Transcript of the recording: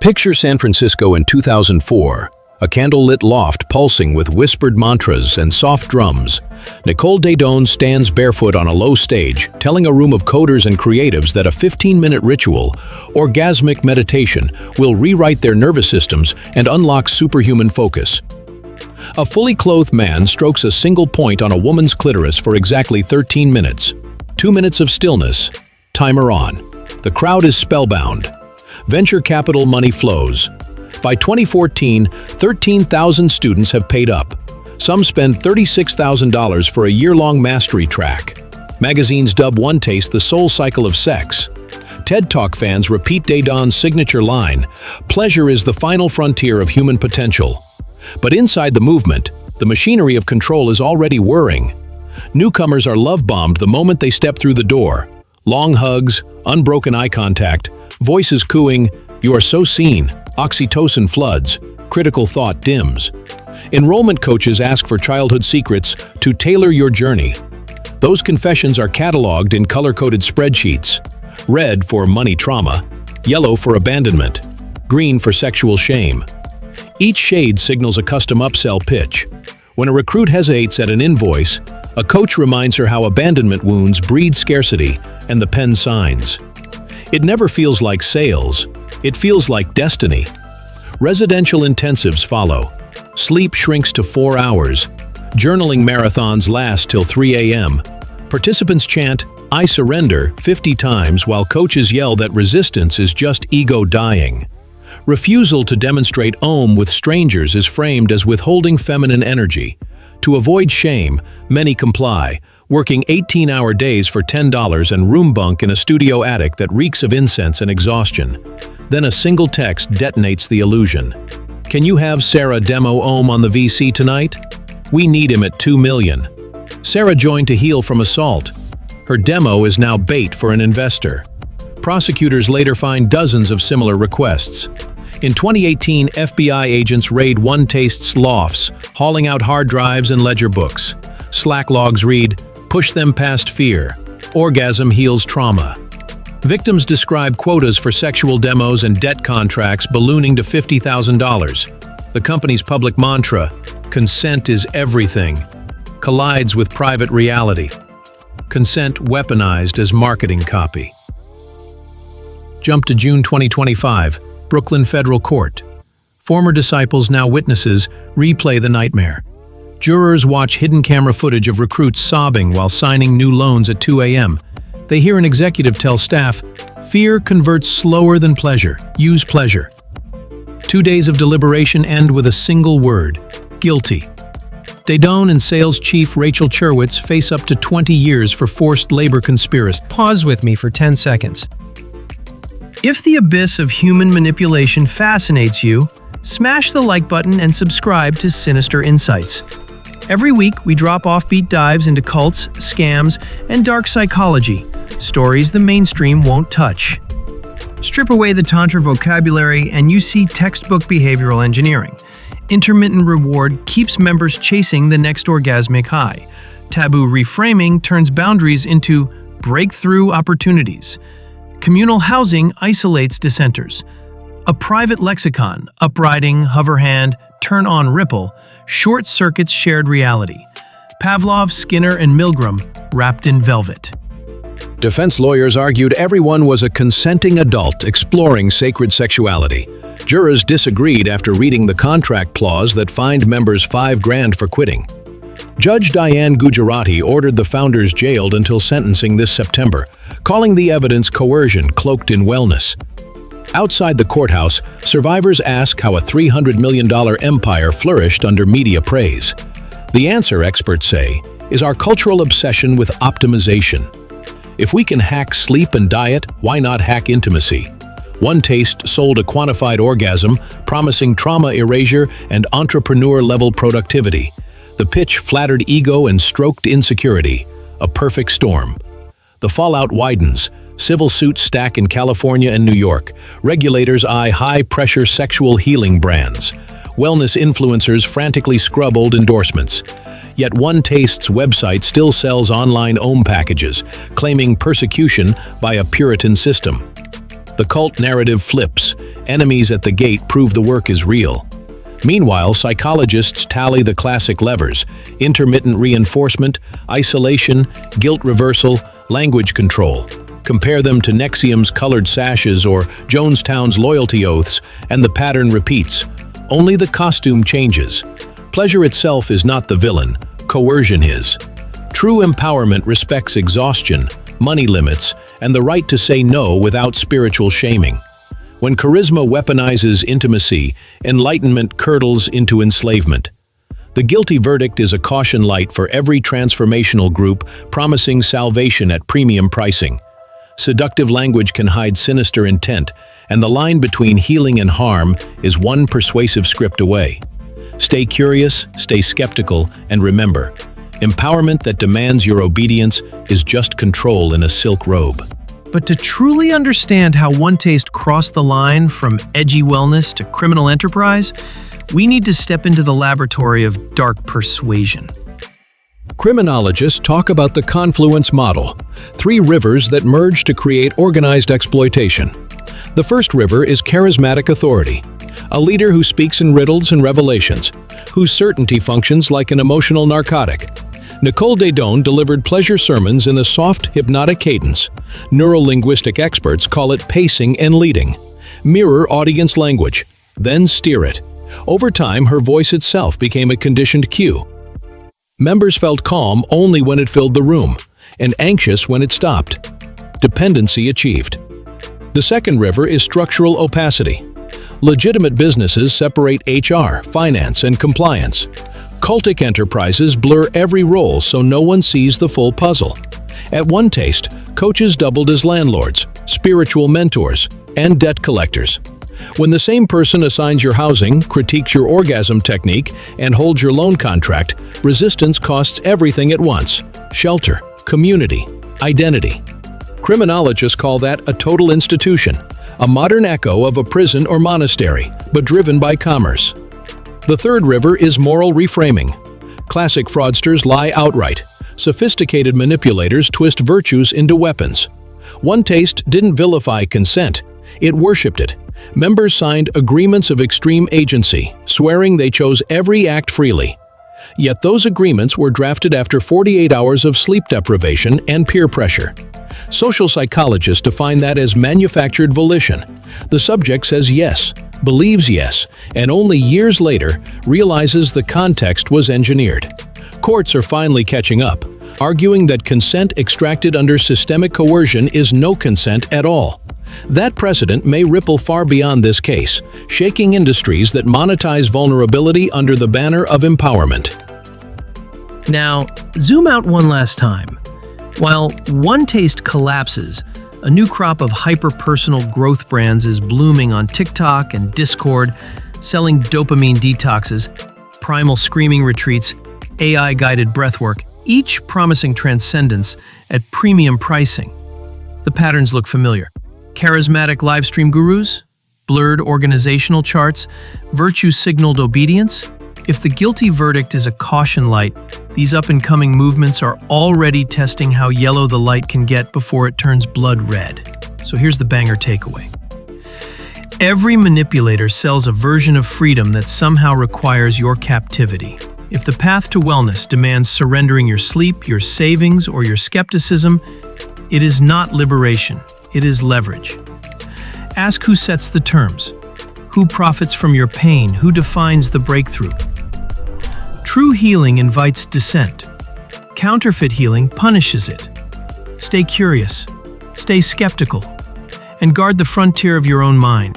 Picture San Francisco in 2004, a candlelit loft pulsing with whispered mantras and soft drums. Nicole Daedone stands barefoot on a low stage, telling a room of coders and creatives that a 15-minute ritual, orgasmic meditation, will rewrite their nervous systems and unlock superhuman focus. A fully clothed man strokes a single point on a woman's clitoris for exactly 13 minutes. 2 minutes of stillness. Timer on. The crowd is spellbound. Venture capital money flows. By 2014, 13,000 students have paid up. Some spend $36,000 for a year-long mastery track. Magazines dub OneTaste the soul cycle of sex. TED Talk fans repeat Daedone's signature line, "Pleasure is the final frontier of human potential." But inside the movement, the machinery of control is already whirring. Newcomers are love-bombed the moment they step through the door. Long hugs, unbroken eye contact, voices cooing, "You are so seen," oxytocin floods, critical thought dims. Enrollment coaches ask for childhood secrets to tailor your journey. Those confessions are cataloged in color-coded spreadsheets. Red for money trauma, yellow for abandonment, green for sexual shame. Each shade signals a custom upsell pitch. When a recruit hesitates at an invoice, a coach reminds her how abandonment wounds breed scarcity, and the pen signs. It never feels like sales. It feels like destiny. Residential intensives follow. Sleep shrinks to 4 hours. Journaling marathons last till 3 a.m. Participants chant, "I surrender," 50 times while coaches yell that resistance is just ego dying. Refusal to demonstrate OM with strangers is framed as withholding feminine energy. To avoid shame, many comply, working 18-hour days for $10 and room bunk in a studio attic that reeks of incense and exhaustion. Then a single text detonates the illusion. "Can you have Sarah demo OM on the VC tonight? We need him at 2 million. Sarah joined to heal from assault. Her demo is now bait for an investor. Prosecutors later find dozens of similar requests. In 2018, FBI agents raid OneTaste's lofts, hauling out hard drives and ledger books. Slack logs read, "Push them past fear. Orgasm heals trauma." Victims describe quotas for sexual demos and debt contracts ballooning to $50,000. The company's public mantra, "Consent is everything," collides with private reality. Consent weaponized as marketing copy. Jump to June 2025, Brooklyn Federal Court. Former disciples, now witnesses, replay the nightmare. Jurors watch hidden camera footage of recruits sobbing while signing new loans at 2 a.m. They hear an executive tell staff, "Fear converts slower than pleasure. Use pleasure." 2 days of deliberation end with a single word, guilty. Daedone and sales chief Rachel Cherwitz face up to 20 years for forced labor conspiracy. Pause with me for 10 seconds. If the abyss of human manipulation fascinates you, smash the like button and subscribe to Sinister Insights. Every week, we drop offbeat dives into cults, scams, and dark psychology, stories the mainstream won't touch. Strip away the Tantra vocabulary and you see textbook behavioral engineering. Intermittent reward keeps members chasing the next orgasmic high. Taboo reframing turns boundaries into breakthrough opportunities. Communal housing isolates dissenters. A private lexicon, upriding, hover hand, turn on ripple, short circuits shared reality. Pavlov, Skinner, and Milgram, wrapped in velvet. Defense lawyers argued everyone was a consenting adult exploring sacred sexuality. Jurors disagreed after reading the contract clause that fined members $5,000 for quitting. Judge Diane Gujarati ordered the founders jailed until sentencing this September, calling the evidence coercion cloaked in wellness. Outside the courthouse, survivors ask how a $300 million empire flourished under media praise. The answer, experts say, is our cultural obsession with optimization. If we can hack sleep and diet, why not hack intimacy? OneTaste sold a quantified orgasm, promising trauma erasure and entrepreneur-level productivity. The pitch flattered ego and stroked insecurity, a perfect storm. The fallout widens. Civil suits stack in California and New York. Regulators eye high-pressure sexual healing brands. Wellness influencers frantically scrub old endorsements. Yet OneTaste's website still sells online OM packages, claiming persecution by a Puritan system. The cult narrative flips. Enemies at the gate prove the work is real. Meanwhile, psychologists tally the classic levers: intermittent reinforcement, isolation, guilt reversal, language control. Compare them to NXIVM's colored sashes or Jonestown's loyalty oaths, and the pattern repeats. Only the costume changes. Pleasure itself is not the villain, coercion is. True empowerment respects exhaustion, money limits, and the right to say no without spiritual shaming. When charisma weaponizes intimacy, enlightenment curdles into enslavement. The guilty verdict is a caution light for every transformational group promising salvation at premium pricing. Seductive language can hide sinister intent, and the line between healing and harm is one persuasive script away. Stay curious, stay skeptical, and remember, empowerment that demands your obedience is just control in a silk robe. But to truly understand how OneTaste crossed the line from edgy wellness to criminal enterprise, we need to step into the laboratory of dark persuasion. Criminologists talk about the confluence model, 3 rivers that merge to create organized exploitation. The first river is charismatic authority, a leader who speaks in riddles and revelations, whose certainty functions like an emotional narcotic. Nicole Daedone delivered pleasure sermons in the soft, hypnotic cadence. Neurolinguistic experts call it pacing and leading. Mirror audience language, then steer it. Over time, her voice itself became a conditioned cue. Members felt calm only when it filled the room, and anxious when it stopped. Dependency achieved. The second river is structural opacity. Legitimate businesses separate HR, finance, and compliance. Cultic enterprises blur every role so no one sees the full puzzle. At OneTaste, coaches doubled as landlords, spiritual mentors, and debt collectors. When the same person assigns your housing, critiques your orgasm technique, and holds your loan contract, resistance costs everything at once: shelter, community, identity. Criminologists call that a total institution, a modern echo of a prison or monastery, but driven by commerce. The third river is moral reframing. Classic fraudsters lie outright. Sophisticated manipulators twist virtues into weapons. OneTaste didn't vilify consent, it worshipped it. Members signed agreements of extreme agency, swearing they chose every act freely. Yet those agreements were drafted after 48 hours of sleep deprivation and peer pressure. Social psychologists define that as manufactured volition. The subject says yes, believes yes, and only years later realizes the context was engineered. Courts are finally catching up, arguing that consent extracted under systemic coercion is no consent at all. That precedent may ripple far beyond this case, shaking industries that monetize vulnerability under the banner of empowerment. Now, zoom out one last time. While OneTaste collapses, a new crop of hyper-personal growth brands is blooming on TikTok and Discord, selling dopamine detoxes, primal screaming retreats, AI-guided breathwork, each promising transcendence at premium pricing. The patterns look familiar. Charismatic livestream gurus, blurred organizational charts, virtue-signaled obedience. If the guilty verdict is a caution light, these up-and-coming movements are already testing how yellow the light can get before it turns blood red. So here's the banger takeaway. Every manipulator sells a version of freedom that somehow requires your captivity. If the path to wellness demands surrendering your sleep, your savings, or your skepticism, it is not liberation. It is leverage. Ask who sets the terms, who profits from your pain, who defines the breakthrough. True healing invites dissent. Counterfeit healing punishes it. Stay curious, stay skeptical, and guard the frontier of your own mind.